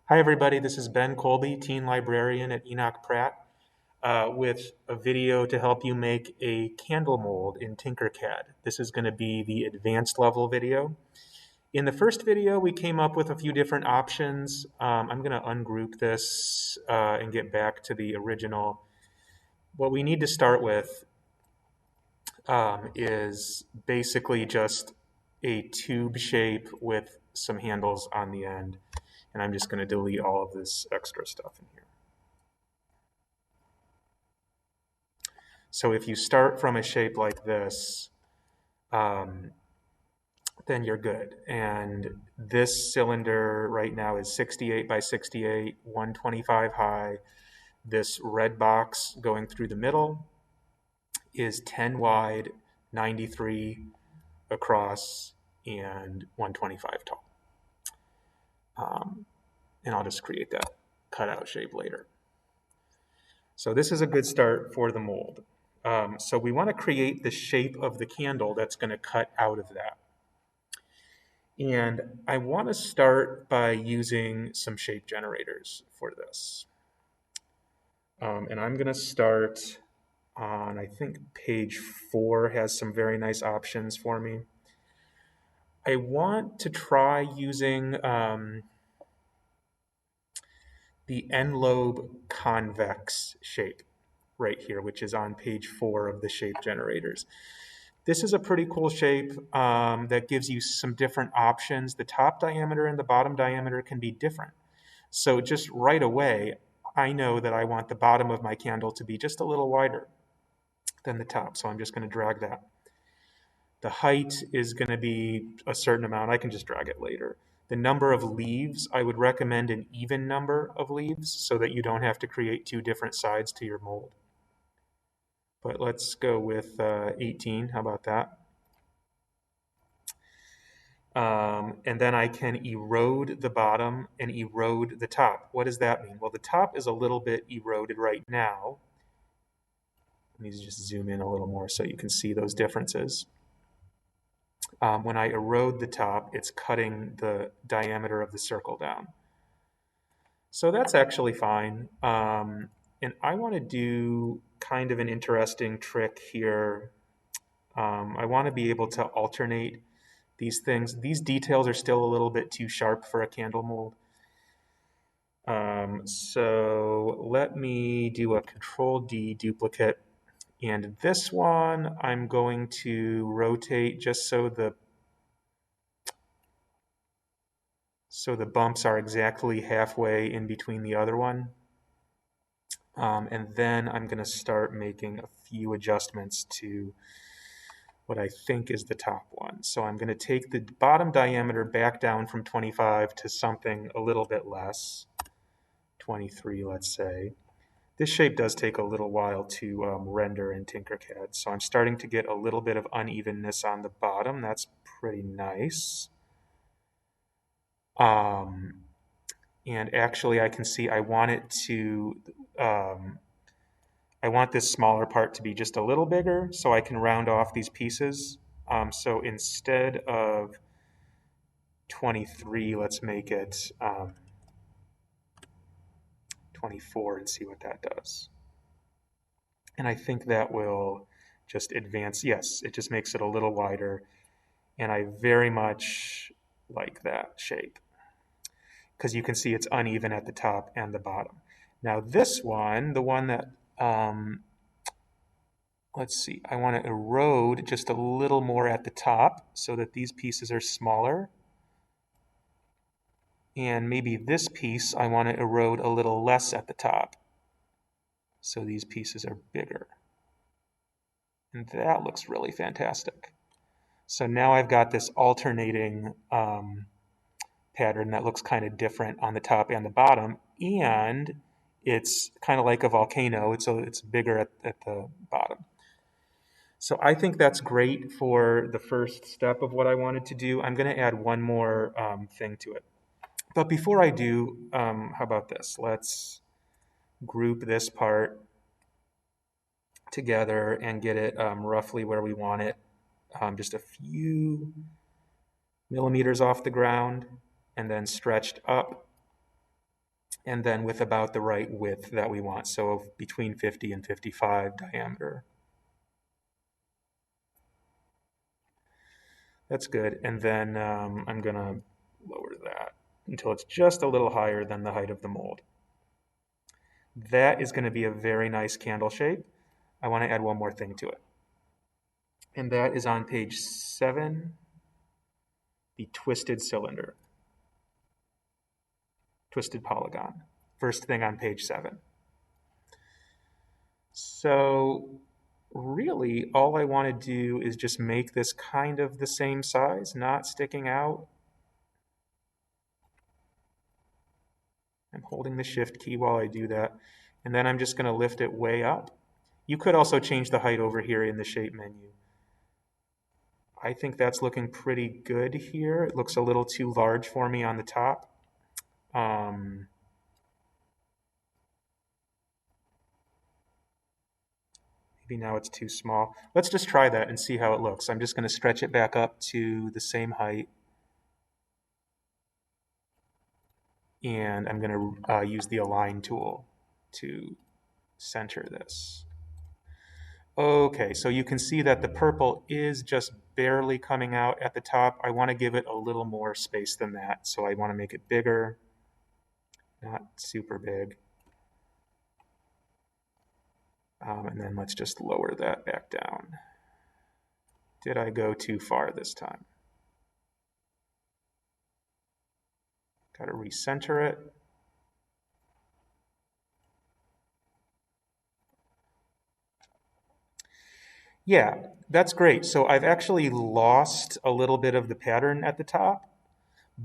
Hi, everybody. This is Ben Colby, teen librarian at Enoch Pratt, with a video to help you make a candle mold in Tinkercad. This is going to be the advanced level video. In the first video, we came up with a few different options. I'm going to ungroup this and get back to the original. What we need to start with is basically just a tube shape with some handles on the end. And I'm just going to delete all of this extra stuff in here. So if you start from a shape like this, um, then you're good. And this cylinder right now is 68 by 68, 125 high. This red box going through the middle is 10 wide, 93 across, and 125 tall. And I'll just create that cutout shape later. So this is a good start for the mold. So we want to create the shape of the candle that's going to cut out of that. And I want to start by using some shape generators for this. And I'm going to start on, I think page 4 has some very nice options for me. I want to try using the end-lobe convex shape right here, which is on page 4 of the shape generators. This is a pretty cool shape that gives you some different options. The top diameter and the bottom diameter can be different. So just right away, I know that I want the bottom of my candle to be just a little wider than the top. So I'm just going to drag that. The height is going to be a certain amount. I can just drag it later. The number of leaves, I would recommend an even number of leaves so that you don't have to create 2 different sides to your mold. But let's go with 18. How about that? And then I can erode the bottom and erode the top. What does that mean? Well, the top is a little bit eroded right now. Let me just zoom in a little more so you can see those differences. When I erode the top, it's cutting the diameter of the circle down. So that's actually fine. And I want to do kind of an interesting trick here. I want to be able to alternate these things. These details are still a little bit too sharp for a candle mold. So let me do a Control-D duplicate. And this one, I'm going to rotate just so the bumps are exactly halfway in between the other one. And then I'm going to start making a few adjustments to what I think is the top one. So I'm going to take the bottom diameter back down from 25 to something a little bit less, 23, let's say. This shape does take a little while to render in Tinkercad, so I'm starting to get a little bit of unevenness on the bottom. That's pretty nice. And actually, I can see I want it to, I want this smaller part to be just a little bigger so I can round off these pieces. So instead of 23, let's make it 24 and see what that does. And I think that will just advance. Yes, it just makes it a little wider. And I very much like that shape because you can see it's uneven at the top and the bottom. Now this one, the one that, let's see, I want to erode just a little more at the top so that these pieces are smaller. And maybe this piece, I want to erode a little less at the top. So these pieces are bigger. And that looks really fantastic. So now I've got this alternating pattern that looks kind of different on the top and the bottom. And it's kind of like a volcano. It's bigger at the bottom. So I think that's great for the first step of what I wanted to do. I'm going to add one more thing to it. But before I do, how about this? Let's group this part together and get it roughly where we want it, just a few millimeters off the ground and then stretched up. and then with about the right width that we want, so between 50 and 55 diameter. That's good, and then I'm gonna lower that until it's just a little higher than the height of the mold. That is gonna be a very nice candle shape. I wanna add one more thing to it, and that is on page 7, the twisted cylinder, twisted polygon. First thing on page 7. So really, all I want to do is just make this kind of the same size, not sticking out. I'm holding the shift key while I do that, and then I'm just going to lift it way up. You could also change the height over here in the shape menu. I think that's looking pretty good here. It looks a little too large for me on the top. Maybe now it's too small. Let's just try that and see how it looks. I'm just going to stretch it back up to the same height. And I'm going to use the align tool to center this. Okay, so you can see that the purple is just barely coming out at the top. I want to give it a little more space than that, so I want to make it bigger, not super big. And then let's just lower that back down. Did I go too far this time? Got to recenter it. Yeah, that's great. So I've actually lost a little bit of the pattern at the top,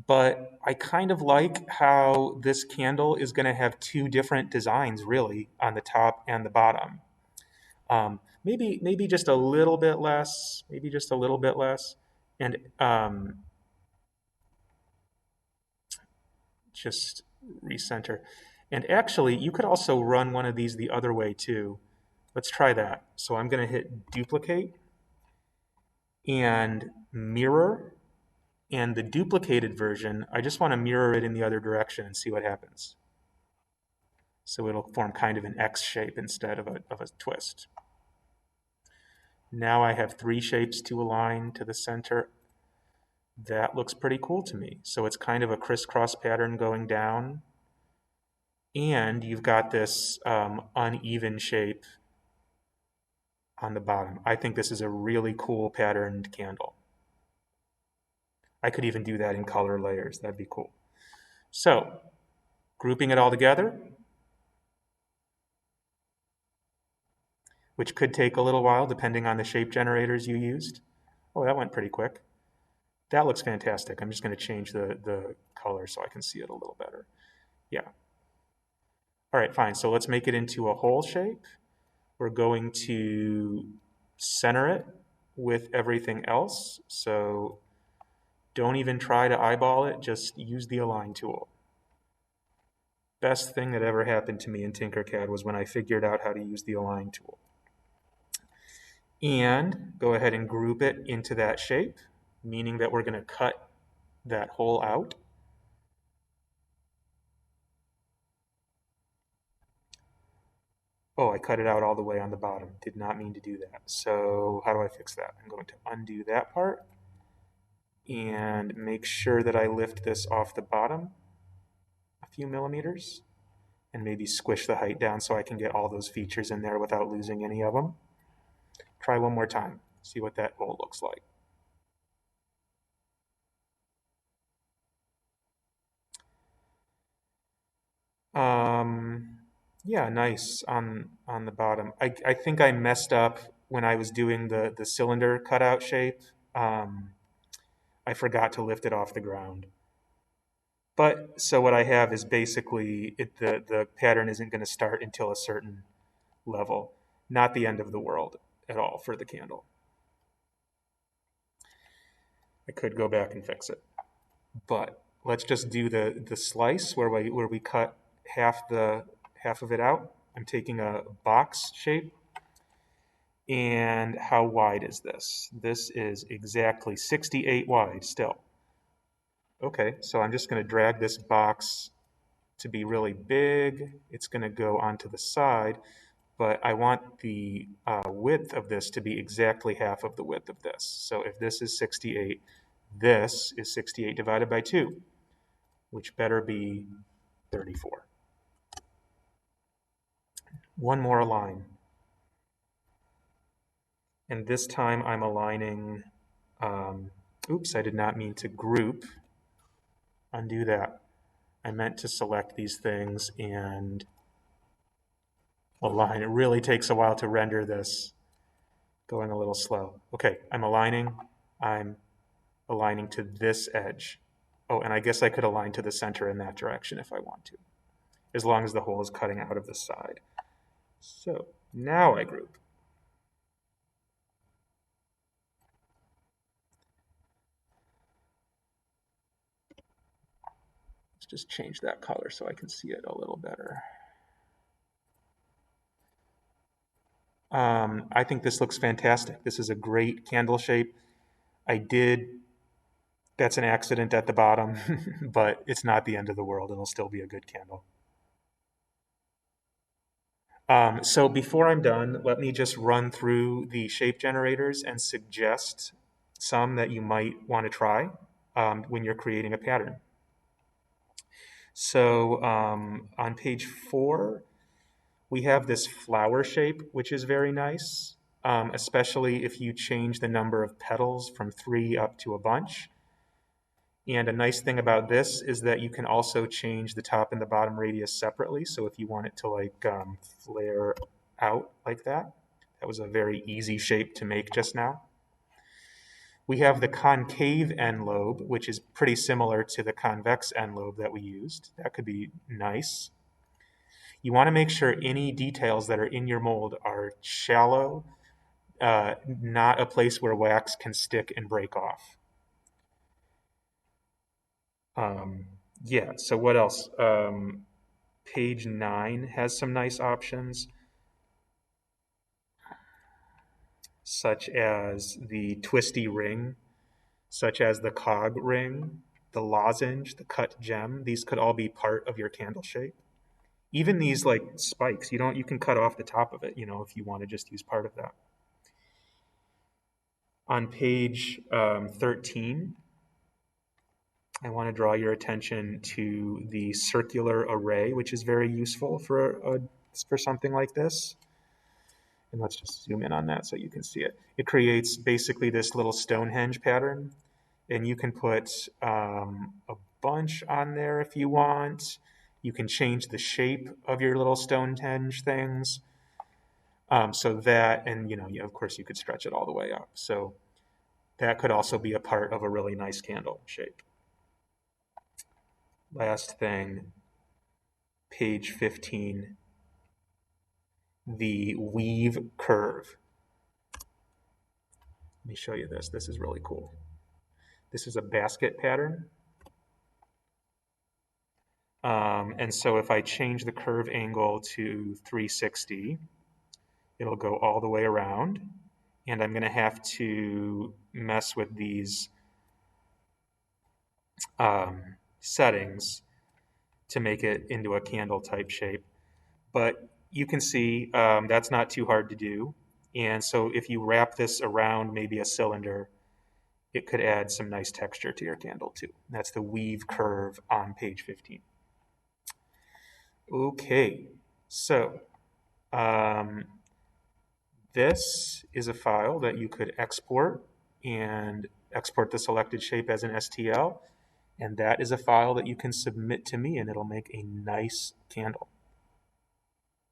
but I kind of like how this candle is going to have two different designs really on the top and the bottom. Maybe just a little bit less, maybe just a little bit less, and just recenter. And actually, you could also run one of these the other way too. Let's try that. So I'm going to hit duplicate and mirror. And the duplicated version, I just want to mirror it in the other direction and see what happens. So it'll form kind of an X shape instead of a twist. Now I have 3 shapes to align to the center. That looks pretty cool to me. So it's kind of a crisscross pattern going down. And you've got this uneven shape on the bottom. I think this is a really cool patterned candle. I could even do that in color layers. That'd be cool. So grouping it all together, which could take a little while depending on the shape generators you used. Oh, that went pretty quick. That looks fantastic. I'm just going to change the color so I can see it a little better. Yeah. All right, fine. So let's make it into a whole shape. We're going to center it with everything else. So don't even try to eyeball it. Just use the align tool. Best thing that ever happened to me in Tinkercad was when I figured out how to use the align tool. And go ahead and group it into that shape, meaning that we're going to cut that hole out. Oh, I cut it out all the way on the bottom. Did not mean to do that. So how do I fix that? I'm going to undo that part and make sure that I lift this off the bottom a few millimeters and maybe squish the height down so I can get all those features in there without losing any of them. Try one more time. See what that hole looks like. Yeah, nice on the bottom. I think I messed up when I was doing the cylinder cutout shape. I forgot to lift it off the ground. But so what I have is basically the pattern isn't going to start until a certain level. Not the end of the world at all for the candle. I could go back and fix it. But let's just do the slice where we cut half of it out. I'm taking a box shape. And how wide is this? This is exactly 68 wide still. Okay, so I'm just going to drag this box to be really big, it's going to go onto the side, but I want the width of this to be exactly half of the width of this. So if this is 68, this is 68 divided by 2, which better be 34. One more line. And this time I'm aligning, oops, I did not mean to group. Undo that. I meant to select these things and align. It really takes a while to render this. Going a little slow. Okay, I'm aligning to this edge. Oh, and I guess I could align to the center in that direction if I want to, as long as the hole is cutting out of the side. So now I group. Let's just change that color so I can see it a little better. I think this looks fantastic. This is a great candle shape. That's an accident at the bottom, but it's not the end of the world. It'll still be a good candle. So before I'm done, let me just run through the shape generators and suggest some that you might want to try when you're creating a pattern. So on page 4, we have this flower shape, which is very nice, especially if you change the number of petals from 3 up to a bunch. And a nice thing about this is that you can also change the top and the bottom radius separately. So if you want it to like flare out like that, that was a very easy shape to make just now. We have the concave end lobe, which is pretty similar to the convex end lobe that we used. That could be nice. You want to make sure any details that are in your mold are shallow, not a place where wax can stick and break off. Yeah, so what else? Page 9 has some nice options, such as the twisty ring, such as the cog ring, the lozenge, the cut gem. These could all be part of your candle shape. Even these like spikes, you can cut off the top of it, if you want to just use part of that. On page 13, I want to draw your attention to the circular array, which is very useful for something like this. And let's just zoom in on that so you can see it. It creates basically this little Stonehenge pattern, and you can put a bunch on there if you want. You can change the shape of your little Stonehenge things. So that, and of course you could stretch it all the way up. So that could also be a part of a really nice candle shape. Last thing, page 15, the weave curve. Let me show you this. This is really cool. This is a basket pattern. And so if I change the curve angle to 360, it'll go all the way around. And I'm going to have to mess with these settings to make it into a candle type shape. But you can see that's not too hard to do. And so if you wrap this around maybe a cylinder, it could add some nice texture to your candle too. That's the weave curve on page 15. Okay, so this is a file that you could export and export the selected shape as an STL. And that is a file that you can submit to me and it'll make a nice candle.